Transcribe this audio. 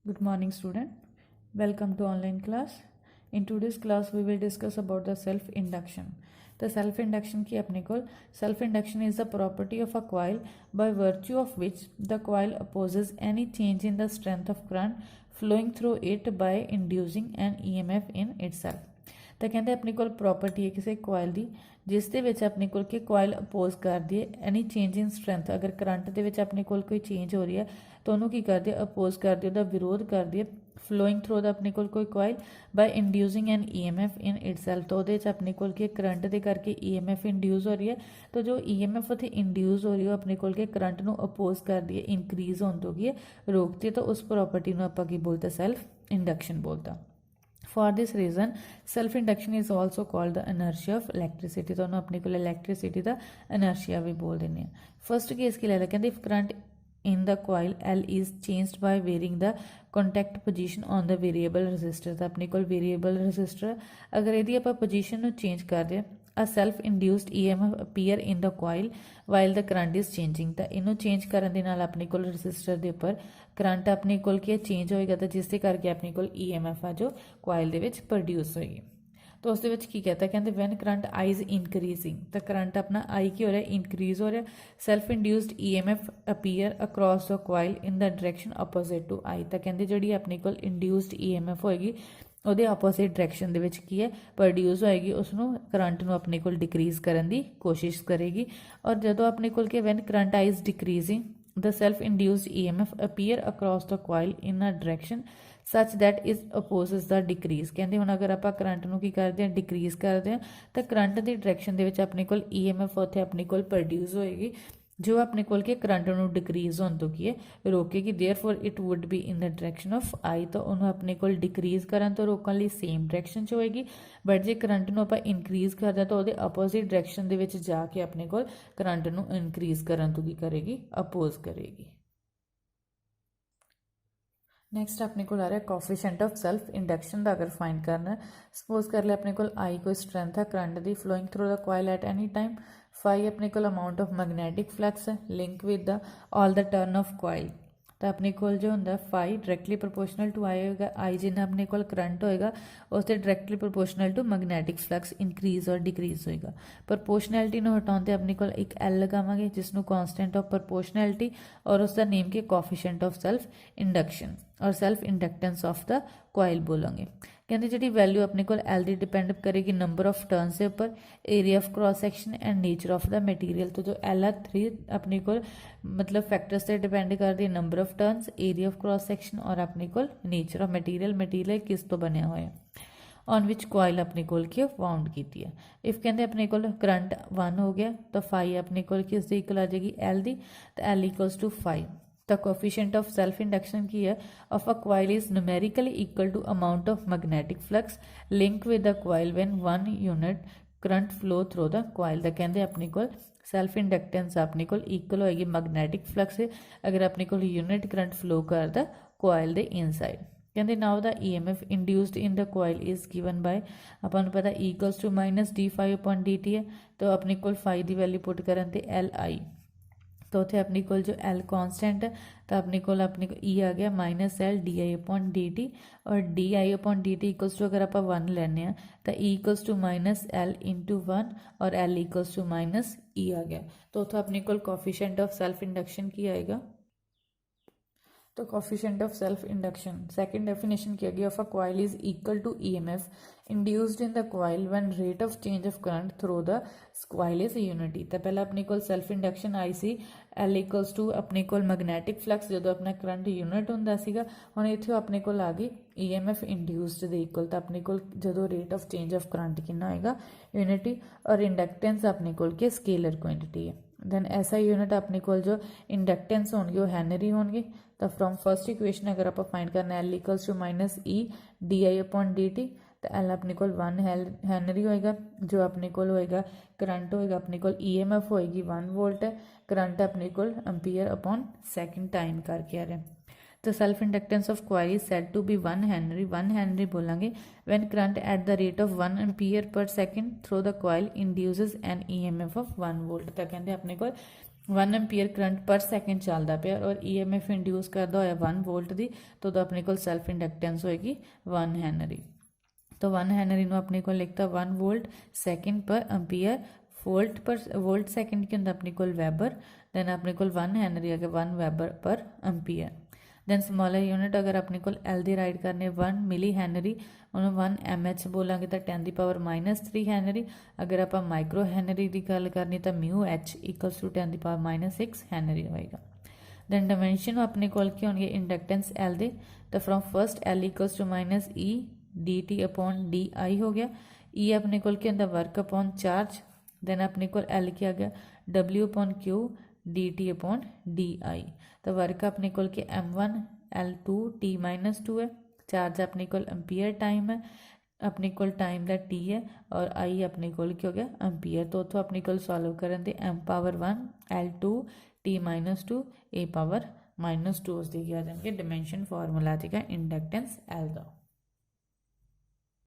Good morning student. Welcome to online class. In today's class we will discuss about the self induction. The self induction की अपने को self induction is the property of a coil by virtue of which the coil opposes any change in the strength of current flowing through it by inducing an EMF in itself. ਤਾਂ ਕਹਿੰਦੇ ਆਪਣੇ ਕੋਲ property ਹੈ ਕਿਸੇ ਕੋਇਲ ਦੀ ਜਿਸ ਦੇ ਵਿੱਚ ਆਪਣੇ ਕੋਲ ਕਿ ਕੋਇਲ ਅਪੋਜ਼ ਕਰਦੀ ਹੈ ਐਨੀ ਚੇਂਜ ਇਨ ਸਟਰੈਂਥ ਅਗਰ ਕਰੰਟ ਦੇ ਵਿੱਚ ਆਪਣੇ ਕੋਲ ਕੋਈ ਚੇਂਜ ਹੋ ਰਹੀ ਹੈ ਤਾਂ ਉਹਨੂੰ ਕੀ ਕਰਦੀ ਹੈ ਅਪੋਜ਼ ਕਰਦੀ ਹੈ ਉਹਦਾ ਵਿਰੋਧ ਕਰਦੀ ਹੈ ਫਲੋਇੰਗ ਥਰੂ ਦਾ ਆਪਣੇ ਕੋਲ ਕੋਈ ਕੋਇਲ ਬਾਈ ਇੰਡਿਊਸਿੰਗ ਐਨ EMF ਇਨ ਇਟਸੈਲਫ ਤਾਂ ਉਹਦੇ 'ਚ ਆਪਣੇ ਕੋਲ ਕਿ ਕਰੰਟ ਦੇ ਕਰਕੇ EMF ਇੰਡਿਊਸ ਹੋ ਰਹੀ ਹੈ ਤਾਂ ਜੋ EMF ਉੱਥੇ ਇੰਡਿਊਸ ਹੋ ਰਹੀ ਹੈ ਆਪਣੇ ਕੋਲ ਕਿ ਕਰੰਟ ਨੂੰ ਅਪੋਜ਼ ਕਰਦੀ ਹੈ ਇਨਕਰੀਜ਼ ਹੋਣ ਤੋਂ ਕੀ ਹੈ ਰੋਕਦੀ ਹੈ ਤਾਂ ਉਸ ਪ੍ਰੋਪਰਟੀ ਨੂੰ ਆਪਾਂ ਕੀ ਬੋਲਦੇ ਸੈਲਫ ਇੰਡਕਸ਼ਨ ਬੋਲਦਾ For this reason, self-induction is also called the inertia of electricity. तो उन्होंने अपने को electricity का inertia भी बोल देने हैं. First case की ले लेते हैं if current in the coil L is changed by varying the contact position on the variable resistor. तो अपने को variable resistor अगर यदि आप position ਨੂੰ change कर दें a self-induced EMF appear in the coil while the current is changing ਤਾਂ ਇਹਨੂੰ ਚੇਂਜ ਕਰਨ ਦੇ ਨਾਲ ਆਪਣੇ ਕੋਲ ਰੈਸਿਸਟਰ ਦੇ ਉੱਪਰ ਕਰੰਟ ਆਪਣੇ ਕੋਲ ਕੀ ਚੇਂਜ ਹੋਏਗਾ ਤਾਂ ਜਿਸ ਦੇ ਕਰਕੇ ਆਪਣੇ ਕੋਲ EMF ਆ ਜੋ ਕੋਇਲ ਦੇ ਵਿੱਚ ਪ੍ਰੋਡਿਊਸ ਹੋਏਗੀ तो उस की कहता है कहते when current I is increasing तो करंट अपना आई की हो रहा है इंक्रीज हो रहा है self induced EMF appear across the coil in the direction opposite to I तो कहते जी अपने को इंड्यूस्ड EMF होएगी ਉਹਦੇ ਆਪੋਜ਼ਿਟ ਡਾਇਰੈਕਸ਼ਨ ਦੇ ਵਿੱਚ ਕੀ ਹੈ ਪ੍ਰੋਡਿਊਸ ਹੋਏਗੀ ਉਸ ਨੂੰ ਕਰੰਟ ਨੂੰ ਆਪਣੇ ਕੋਲ ਡਿਕਰੀਜ਼ ਕਰਨ ਦੀ ਕੋਸ਼ਿਸ਼ ਕਰੇਗੀ ਔਰ ਜਦੋਂ ਆਪਣੇ ਕੋਲ ਕਿ when current is decreasing the self-induced EMF appear across the coil in a direction such that it opposes the decrease ਕਹਿੰਦੇ ਹੁਣ ਅਗਰ ਆਪਾਂ ਕਰੰਟ ਨੂੰ ਕੀ ਕਰਦੇ ਹਾਂ ਡਿਕਰੀਜ਼ ਕਰਦੇ ਹਾਂ ਤਾਂ ਕਰੰਟ ਦੀ ਡਾਇਰੈਕਸ਼ਨ ਦੇ ਵਿੱਚ ਆਪਣੇ ਕੋਲ EMF ਉੱਥੇ ਆਪਣੇ ਕੋਲ ਪ੍ਰੋਡਿਊਸ ਹੋਏਗੀ ਜੋ ਆਪਣੇ ਕੋਲ ਕਿ ਕਰੰਟ ਨੂੰ ਡਿਕਰੀਜ਼ ਹੋਣ ਤੋਂ ਕੀ ਹੈ ਰੋਕੇਗੀ therefore it would be in the direction of I ਤਾਂ ਉਹਨੂੰ ਆਪਣੇ ਕੋਲ ਡਿਕਰੀਜ਼ ਕਰਨ ਤੋਂ ਰੋਕਣ ਲਈ ਸੇਮ ਡਾਇਰੈਕਸ਼ਨ 'ਚ ਹੋਏਗੀ ਬਟ ਜੇ ਕਰੰਟ ਨੂੰ ਆਪਾਂ ਇਨਕਰੀਜ਼ ਕਰਦੇ ਤਾਂ ਉਹਦੇ ਆਪੋਜ਼ਿਟ ਡਾਇਰੈਕਸ਼ਨ ਦੇ ਵਿੱਚ ਜਾ ਕੇ ਆਪਣੇ ਕੋਲ ਕਰੰਟ ਨੂੰ ਇਨਕਰੀਜ਼ ਕਰਨ ਤੋਂ ਕੀ ਕਰੇਗੀ ਅਪੋਜ਼ ਕਰੇਗੀ ਨੈਕਸਟ ਆਪਣੇ ਕੋਲ ਆ ਰਿਹਾ ਕੋਫੀਸ਼ੀਐਂਟ ਆਫ ਸੈਲਫ ਇੰਡਕਸ਼ਨ ਦਾ ਅਗਰ ਫਾਈਂਡ ਕਰਨਾ ਸਪੋਜ਼ ਕਰ ਲੈ ਆਪਣੇ ਕੋਲ I ਕੋਈ ਸਟਰੈਂਥ ਹੈ ਕਰੰਟ ਦੀ flowing through the coil at any time phi अपने को अमाउंट ऑफ मैगनैटिक फ्लक्स है link with the all the turn of coil तो अपने को जो होंगे phi directly proportional to I होगा आई जिन्ना अपने को करंट होएगा उससे directly proportional to magnetic flux increase और डिक्रीज होएगा प्रोपोर्शनैलिटी ਨੂੰ ਹਟਾਉਂਦੇ अपने को एक एल लगावांगे जिसनों कॉन्स्टेंट ऑफ प्रोपोर्शनैलिटी और उसका नेम के कोफिशिएंट ऑफ सेल्फ इंडक्शन और self inductance of the coil बोलेंगे कहते जी वैल्यू अपने को एल की डिपेंड करेगी नंबर ऑफ टर्न्स के उपर area of cross section and nature of the material तो जो एल है 3 अपने को मतलब फैक्टर्स से डिपेंड करती है number of turns area of cross section और अपने को नेचर ऑफ मटीरियल किस तो बनया हुआ है ऑन विच कॉइल अपने को वाउंड की है इफ कहते अपने को करंट 1 हो गया तो फाई अपने को किस इक्वल आ जाएगी एल दी तो L equals to 5 the coefficient of self induction की है of a coil is numerically equal to amount of magnetic flux linked with the coil when 1 unit current flow through the coil the कहते अपने को self inductance अपने को equal होएगी magnetic flux से अगर अपने को unit current flow करता coil the inside कहते now the EMF induced in the coil is given by अपन पता E equals to minus d phi upon dt है तो अपने को phi की वैल्यू पुट करन ते Li तो उत्थे अपने को जो एल कॉन्स्टेंट है तो अपने को ई आ गया minus L d I upon D t और d I upon D t equals to अगर आप 1 लेने तो E equals to minus L into 1 और L equals to minus E आ गया तो उत्थे अपने को कोफिशिएंट ऑफ सेल्फ इंडक्शन की आएगा तो coefficient of self induction second definition की गई of a coil is equal to EMF induced in the coil when rate of change of current through the coil is unity तो पहला अपने को self induction I C L equals to अपने को magnetic flux जो अपना current unit होंदा सीगा हुण इत्थे अपने को आ गई EMF इंड्यूस्ड दे इक्वल तो अपने को जो rate of change of current कितना होएगा यूनिटी और इंडक्टेंस अपने को स्केलर क्वांटिटी है दैन ऐसा यूनिट अपने को जो इंडक्टेंस होंगे वो हैनरी होंगे तो फ्रॉम फर्स्ट इक्वेशन अगर आप फाइंड करना L equals to minus E D I upon D T तो एल अपने को 1 हैनरी होएगा जो अपने को होएगा करंट होएगा अपने को EMF होएगी 1 वोल्ट है करंट अपने को एम्पीयर अपॉन सेकंड टाइम करके आ रहे हैं तो self inductance of coil is said to be 1 henry बोलेंगे when current at the rate of 1 ampere per second through the coil induces an EMF of 1 volt तो कहते अपने को 1 एम्पीयर करंट पर सैकेंड चलता पिया और EMF इंड्यूस करता होया 1 वोल्ट की, तो अपने को सैल्फ इंडक्टेंस होएगी 1 हैनरी। तो 1 हैनरी को अपने को लिखता 1 वोल्ट सैकेंड पर एम्पीयर, वोल्ट सैकेंड के अंदर अपने को वैबर, दैन अपने को 1 हैनरी आ गया 1 वैबर पर एम्पीयर। दैन स्मॉलर यूनिट अगर अपने को एल दी राइट करने 1 मिली हैनरी, उन्होंने 1 mH बोलेंगे तो 10⁻³ हैनरी। अगर आप माइक्रो हैनरी की गल करनी तो μH इक्वल्स टू 10⁻⁶ हैनरी होएगा। दैन डायमेंशन अपने को क्या होंगे इंडक्टेंस एल दे, तो from first L equals to -E dt upon DI हो गया। E अपने को क्या होंगे वर्क अपॉन चार्ज, दैन अपने को एल क्या आ गया W/Q dt अपॉन DI। तो वर्क अपने को M1 L2 T-2 है, चार्ज अपने को एम्पीयर टाइम है, अपने को टाइम का T है और I अपने को क्या हो गया एम्पीयर। तो उतो अपने को सॉल्व करन दे M⁻1 L2 T-2 A⁻⁻2 उसकी आ जाएंगे डायमेंशन फॉर्मूला है इंडक्टेंस एल का।